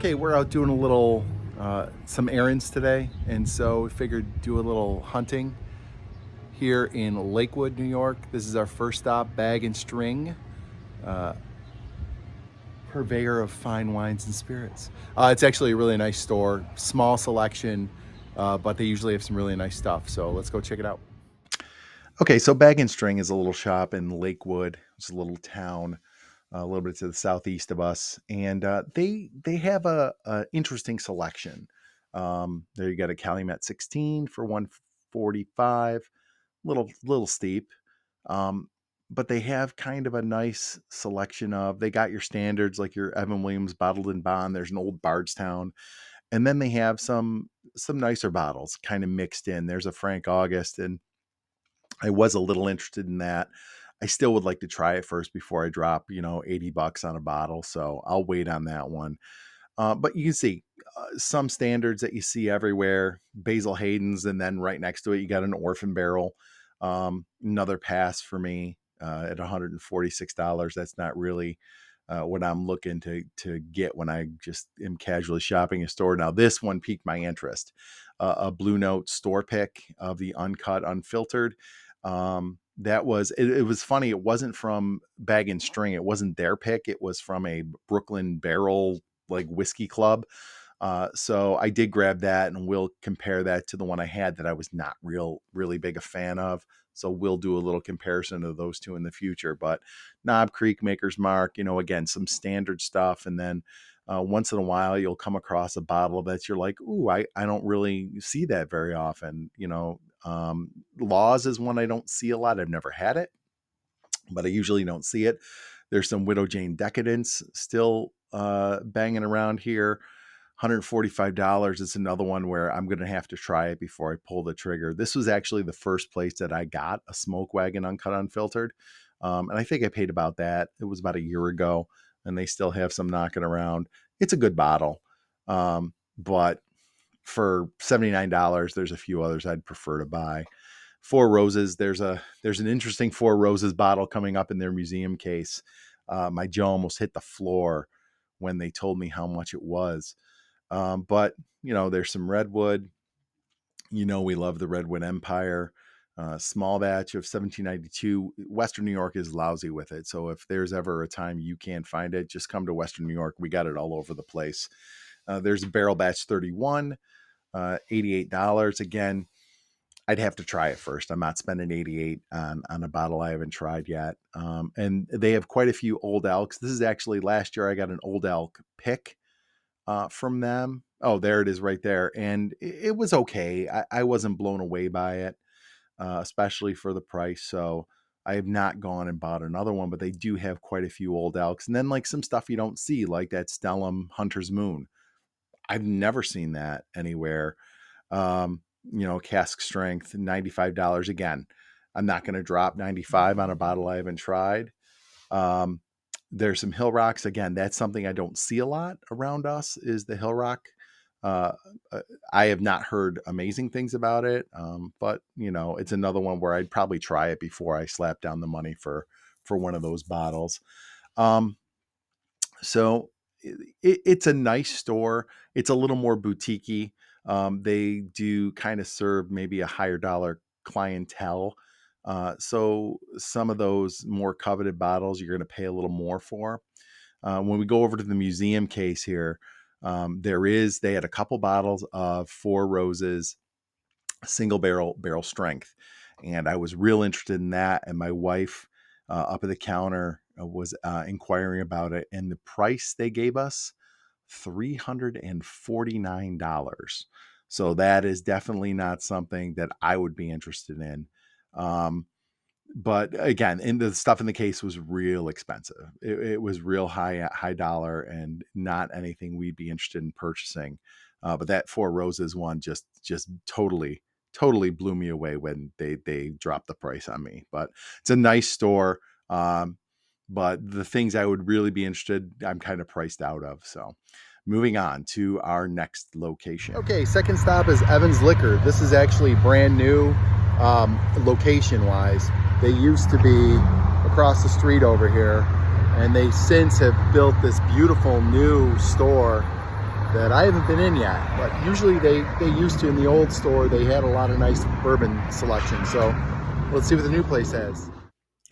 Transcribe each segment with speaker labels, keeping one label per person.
Speaker 1: Okay, we're out doing a little, some errands today, and so we figured do a little hunting here in Lakewood, New York. This is our first stop, Bag and String, uh, purveyor of fine wines and spirits. It's actually a really nice store, small selection, but they usually have some really nice stuff. So let's go check it out. Okay, so Bag and String is a little shop in Lakewood. It's a little town a little bit to the southeast of us, and they have a interesting selection. There you got a Calumet 16 for 145, little steep, um, but they have kind of a nice selection of. They got your standards like your Evan Williams bottled in bond. There's an old Bardstown, and then they have some nicer bottles kind of mixed in. There's a Frank August, and I was a little interested in that. I still would like to try it first before I drop, $80 on a bottle. So I'll wait on that one. But you can see some standards that you see everywhere, Basil Hayden's, and then right next to it, you got an Orphan Barrel. Another pass for me at $146. That's not really what I'm looking to get when I just am casually shopping a store. Now, this one piqued my interest. A Blue Note store pick of the uncut, unfiltered. That was it was funny. It wasn't from Bag and String. It wasn't their pick. It was from a Brooklyn Barrel like whiskey club. So I did grab that, and we'll compare that to the one I had that I was not really big a fan of. So we'll do a little comparison of those two in the future. But Knob Creek, Maker's Mark, again, some standard stuff. And then once in a while, you'll come across a bottle that you're like, ooh, I don't really see that very often. Laws is one I don't see a lot. I've never had it, but I usually don't see it. There's some Widow Jane Decadence still banging around here. $145. It's another one where I'm going to have to try it before I pull the trigger. This was actually the first place that I got a Smoke Wagon uncut unfiltered. And I think I paid about that. It was about a year ago, and they still have some knocking around. It's a good bottle. But for $79, there's a few others I'd prefer to buy. Four Roses, there's an interesting Four Roses bottle coming up in their museum case. My jaw almost hit the floor when they told me how much it was. But there's some Redwood. We love the Redwood Empire. Small batch of 1792. Western New York is lousy with it. So if there's ever a time you can't find it, just come to Western New York. We got it all over the place. There's Barrel Batch 31, $88. Again, I'd have to try it first. I'm not spending $88 on a bottle I haven't tried yet. And they have quite a few Old Elks. This is actually last year I got an Old Elk pick from them. Oh, there it is right there. And it was okay. I wasn't blown away by it, especially for the price. So I have not gone and bought another one, but they do have quite a few Old Elks. And then like some stuff you don't see, like that Stellum Hunter's Moon. I've never seen that anywhere. Cask strength, $95. Again, I'm not going to drop $95 on a bottle I haven't tried. There's some Hill Rocks. Again, that's something I don't see a lot around us is the Hill Rock. I have not heard amazing things about it. But it's another one where I'd probably try it before I slap down the money for one of those bottles. So it's a nice store. It's a little more boutique-y. They do kind of serve maybe a higher dollar clientele. So some of those more coveted bottles, you're going to pay a little more for. When we go over to the museum case here, they had a couple bottles of Four Roses single barrel strength. And I was real interested in that. And my wife up at the counter was inquiring about it. And the price they gave us, $349. So that is definitely not something that I would be interested in. But again, the stuff in the case was real expensive. It was real high dollar and not anything we'd be interested in purchasing. But that Four Roses one just totally blew me away when they dropped the price on me. But it's a nice store. But the things I would really be interested, I'm kind of priced out of. So moving on to our next location. Okay, second stop is Evans Liquor. This is actually brand new location-wise. They used to be across the street over here, and they since have built this beautiful new store that I haven't been in yet. But usually they used to, in the old store, they had a lot of nice bourbon selection. So let's see what the new place has.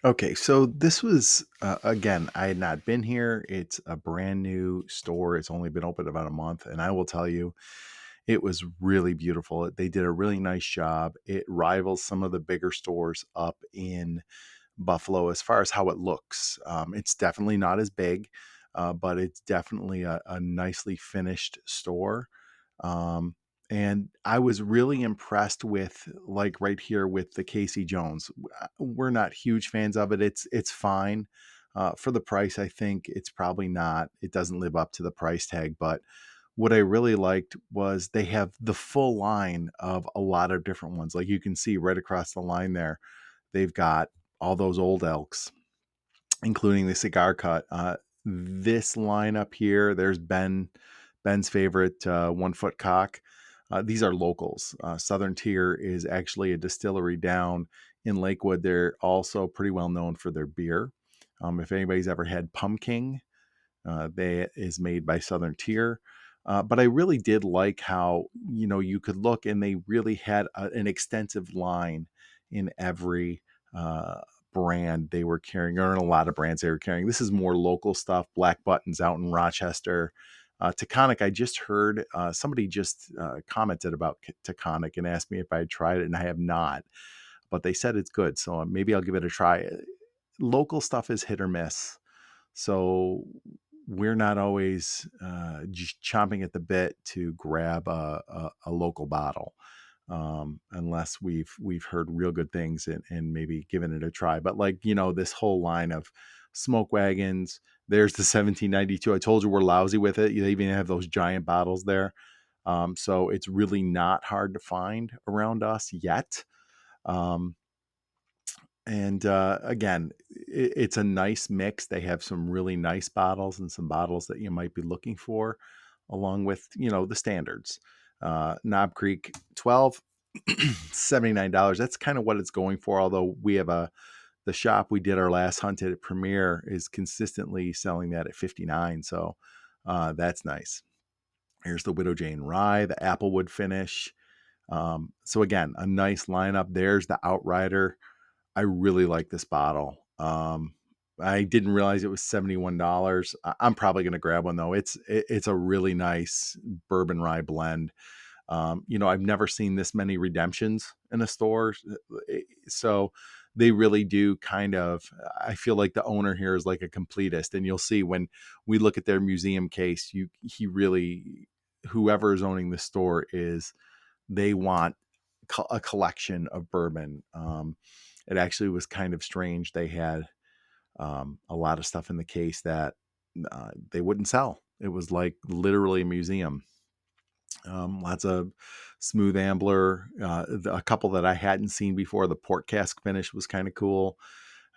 Speaker 1: Okay, so this was again, I had not been here. It's a brand new store. It's only been open about a month, and I will tell you, it was really beautiful. They did a really nice job. It rivals some of the bigger stores up in Buffalo as far as how it looks. It's definitely not as big, but it's definitely a nicely finished store. Um, and I was really impressed with, like, right here with the Casey Jones. We're not huge fans of it. It's fine for the price. I think it's probably not. It doesn't live up to the price tag. But what I really liked was they have the full line of a lot of different ones. Like you can see right across the line there, they've got all those old elks, including the cigar cut. This line up here, there's Ben's favorite 1 foot cock. These are locals. Southern Tier is actually a distillery down in Lakewood. They're also pretty well known for their beer. If anybody's ever had Pumpkin, they is made by Southern Tier. But I really did like how, you could look and they really had an extensive line in every uh, brand they were carrying, or in a lot of brands they were carrying. This is more local stuff. Black Buttons out in Rochester. Taconic, I just heard somebody just commented about Taconic and asked me if I had tried it, and I have not, but they said it's good. So maybe I'll give it a try. Local stuff is hit or miss. So we're not always just chomping at the bit to grab a local bottle, unless we've heard real good things and maybe given it a try. But like, this whole line of smoke wagons, there's the 1792. I told you we're lousy with it. You even have those giant bottles there. So it's really not hard to find around us yet. Um, and again, it's a nice mix. They have some really nice bottles and some bottles that you might be looking for, along with, the standards. Knob Creek 12, $79. That's kind of what it's going for. Although we have the shop we did our last hunt at Premier is consistently selling that at 59. So that's nice. Here's the Widow Jane Rye, the Applewood finish. So again, a nice lineup. There's the Outrider. I really like this bottle. I didn't realize it was $71. I'm probably going to grab one though. It's a really nice bourbon rye blend. I've never seen this many redemptions in a store. So they really do kind of, I feel like the owner here is like a completist. And you'll see when we look at their museum case, he really, whoever is owning the store they want a collection of bourbon. It actually was kind of strange. They had a lot of stuff in the case that they wouldn't sell. It was like literally a museum. Lots of smooth ambler, a couple that I hadn't seen before. The port cask finish was kind of cool.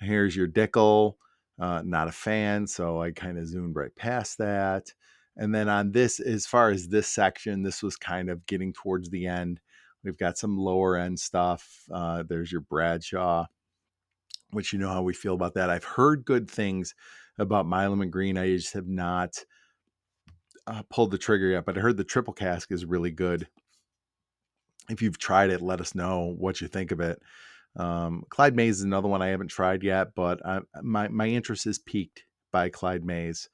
Speaker 1: Here's your Dickel. Not a fan, so I kind of zoomed right past that. And then on this, as far as this section, this was kind of getting towards the end. We've got some lower end stuff. There's your Bradshaw, which you know how we feel about that. I've heard good things about Milam and Green. I just have not pulled the trigger yet, but I heard the triple cask is really good. If you've tried it, let us know what you think of it. Clyde Mays is another one I haven't tried yet, but my interest is piqued by Clyde Mays.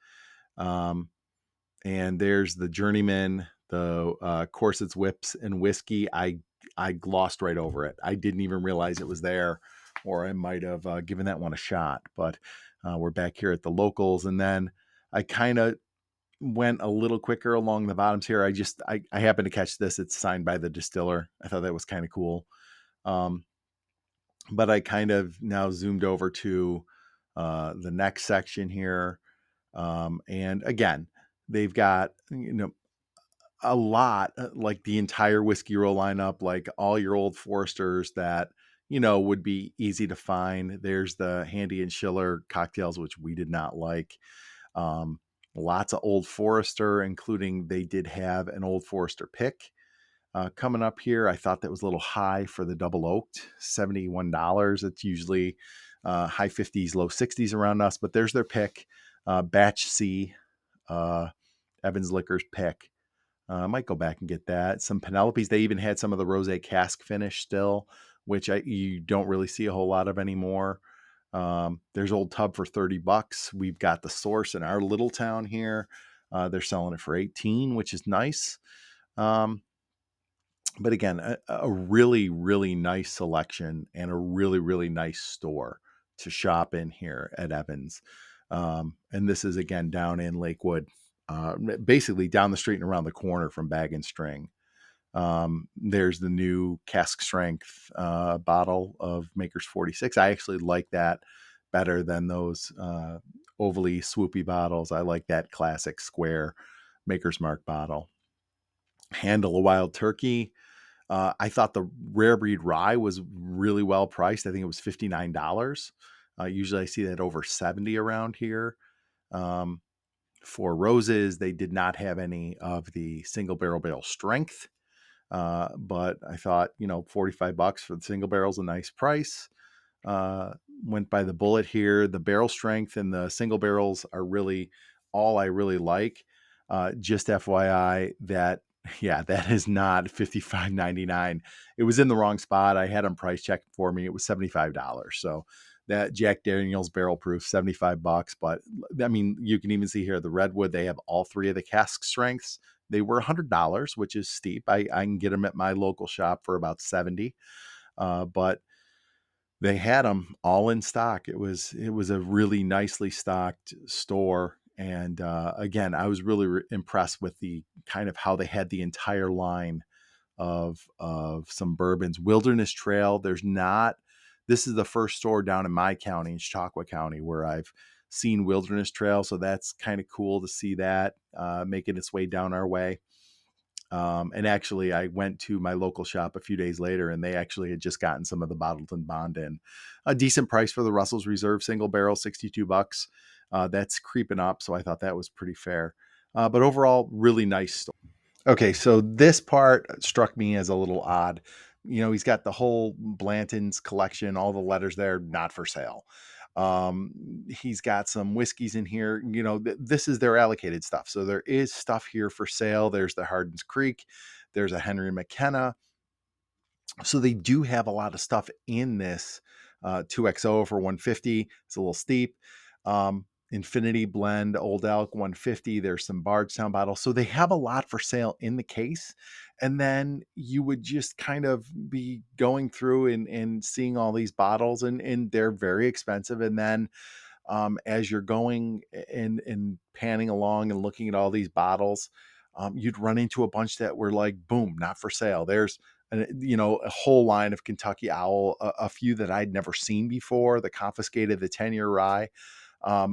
Speaker 1: And there's the Journeyman, the Corsets, Whips, and Whiskey. I glossed right over it. I didn't even realize it was there, or I might have given that one a shot. But we're back here at the locals, and then I kind of went a little quicker along the bottoms here. I happened to catch this. It's signed by the distiller. I thought that was kind of cool. But I kind of now zoomed over to the next section here. And again, they've got, a lot, like the entire whiskey roll lineup, like all your old Foresters that, would be easy to find. There's the Handy and Schiller cocktails, which we did not like. Lots of Old Forester, including they did have an Old Forester pick coming up here. I thought that was a little high for the double oaked, $71. It's usually high 50s, low 60s around us, but there's their pick. Batch C, Evans Liquors pick. I might go back and get that. Some Penelopes. They even had some of the rosé cask finish still, which you don't really see a whole lot of anymore. There's Old Tub for $30. We've got the Source in our little town here. They're selling it for 18, which is nice. But again, a really, really nice selection and a really, really nice store to shop in here at Evans. And this is again down in Lakewood, basically down the street and around the corner from Bag and String. There's the new cask strength bottle of Maker's 46. I actually like that better than those overly swoopy bottles. I like that classic square Maker's Mark bottle. Handle a Wild Turkey. I thought the Rare Breed Rye was really well priced. I think it was $59. Usually I see that over 70 around here. For roses, they did not have any of the single barrel strength. But I thought, $45 for the single barrel is a nice price. Went by the bullet here. The barrel strength and the single barrels are really all I really like. Just FYI that is not $55.99. It was in the wrong spot. I had them price checked for me. It was $75. So that Jack Daniel's barrel proof, $75. But I mean, you can even see here the Redwood, they have all three of the cask strengths. They were $100, which is steep. I can get them at my local shop for about $70. But they had them all in stock. It was a really nicely stocked store. And again, I was really impressed with the kind of how they had the entire line of some bourbons. Wilderness Trail, this is the first store down in my county, in Chautauqua County, where I've seen Wilderness Trail. So that's kind of cool to see that making its way down our way. And actually, I went to my local shop a few days later, and they actually had just gotten some of the bottled and bond in. A decent price for the Russell's Reserve single barrel, $62. That's creeping up, so I thought that was pretty fair. But overall, really nice store. Okay, so this part struck me as a little odd. He's got the whole Blanton's collection, all the letters there, not for sale. He's got some whiskeys in here. This is their allocated stuff. So there is stuff here for sale. There's the Hardin's Creek. There's a Henry McKenna. So they do have a lot of stuff in this 2XO for $150. It's a little steep. Infinity Blend Old Elk 150. There's some Bardstown bottles. So they have a lot for sale in the case. And then you would just kind of be going through and seeing all these bottles, and they're very expensive. And then as you're going and panning along and looking at all these bottles, you'd run into a bunch that were like, boom, not for sale. There's a whole line of Kentucky Owl, a few that I'd never seen before, the Confiscated, the 10-year rye.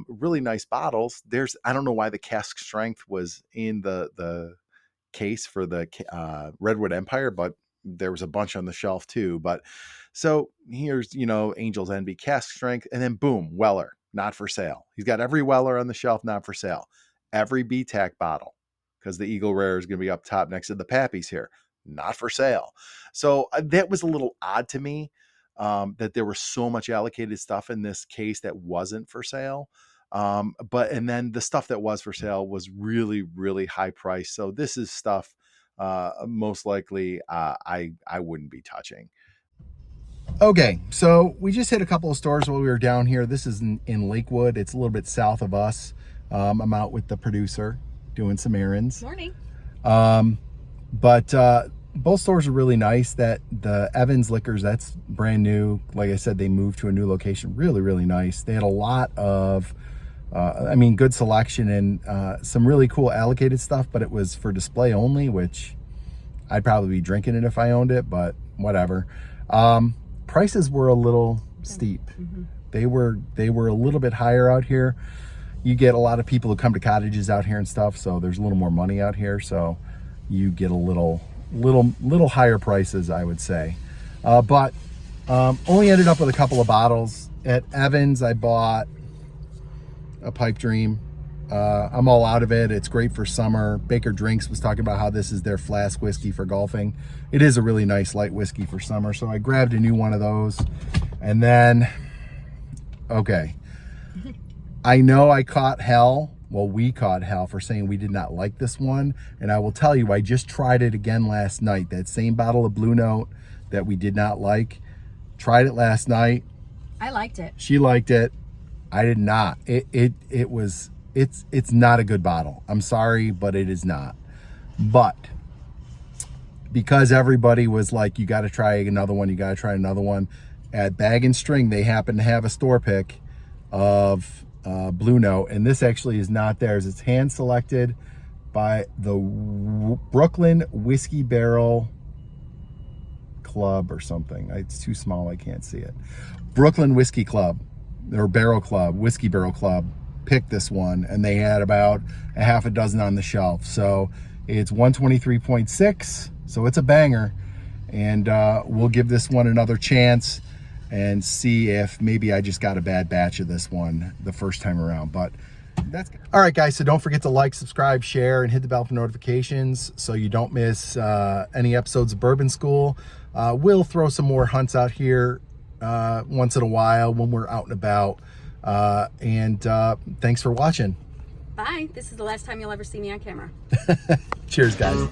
Speaker 1: Really nice bottles. I don't know why the cask strength was in the case for the Redwood Empire, but there was a bunch on the shelf too. But so here's, Angel's Envy cask strength, and then boom, Weller, not for sale. He's got every Weller on the shelf, not for sale. Every BTAC bottle, because the Eagle Rare is going to be up top next to the Pappies here, not for sale. So that was a little odd to me. That there was so much allocated stuff in this case that wasn't for sale. And then the stuff that was for sale was really, really high price. So this is stuff most likely I wouldn't be touching. Okay, so we just hit a couple of stores while we were down here. This is in Lakewood. It's a little bit south of us. I'm out with the producer doing some errands.
Speaker 2: Morning.
Speaker 1: But both stores are really nice. That the Evans Liquors, that's brand new. Like I said, they moved to a new location. Really, really nice. They had a lot of, good selection and some really cool allocated stuff, but it was for display only, which I'd probably be drinking it if I owned it, but whatever. Prices were a little steep. Mm-hmm. They were a little bit higher out here. You get a lot of people who come to cottages out here and stuff, so there's a little more money out here, so you get a little higher prices, I would say. But only ended up with a couple of bottles. At Evans, I bought a Pipe Dream. I'm all out of it. It's great for summer. Baker Drinks was talking about how this is their flask whiskey for golfing. It is a really nice light whiskey for summer, so I grabbed a new one of those. And then, okay, I know I caught hell Well, we caught hell for saying we did not like this one. And I will tell you, I just tried it again last night. That same bottle of Blue Note that we did not like. Tried it last night.
Speaker 2: I liked it.
Speaker 1: She liked it. I did not. It's not a good bottle. I'm sorry, but it is not. But because everybody was like, you got to try another one, you got to try another one. At Bag and String, they happen to have a store pick of Blue Note, and this actually is not theirs. It's hand selected by the Brooklyn Whiskey Barrel Club or something. It's too small, I can't see it. Brooklyn Whiskey Club, or Barrel Club, Whiskey Barrel Club, picked this one, and they had about a half a dozen on the shelf. So it's 123.6, so it's a banger. And we'll give this one another chance and see if maybe I just got a bad batch of this one the first time around. But that's good. All right, guys, so don't forget to like, subscribe, share, and hit the bell for notifications so you don't miss any episodes of Bourbon School. We'll throw some more hunts out here once in a while when we're out and about. Thanks for watching.
Speaker 2: Bye. This is the last time you'll ever see me on camera.
Speaker 1: Cheers, guys.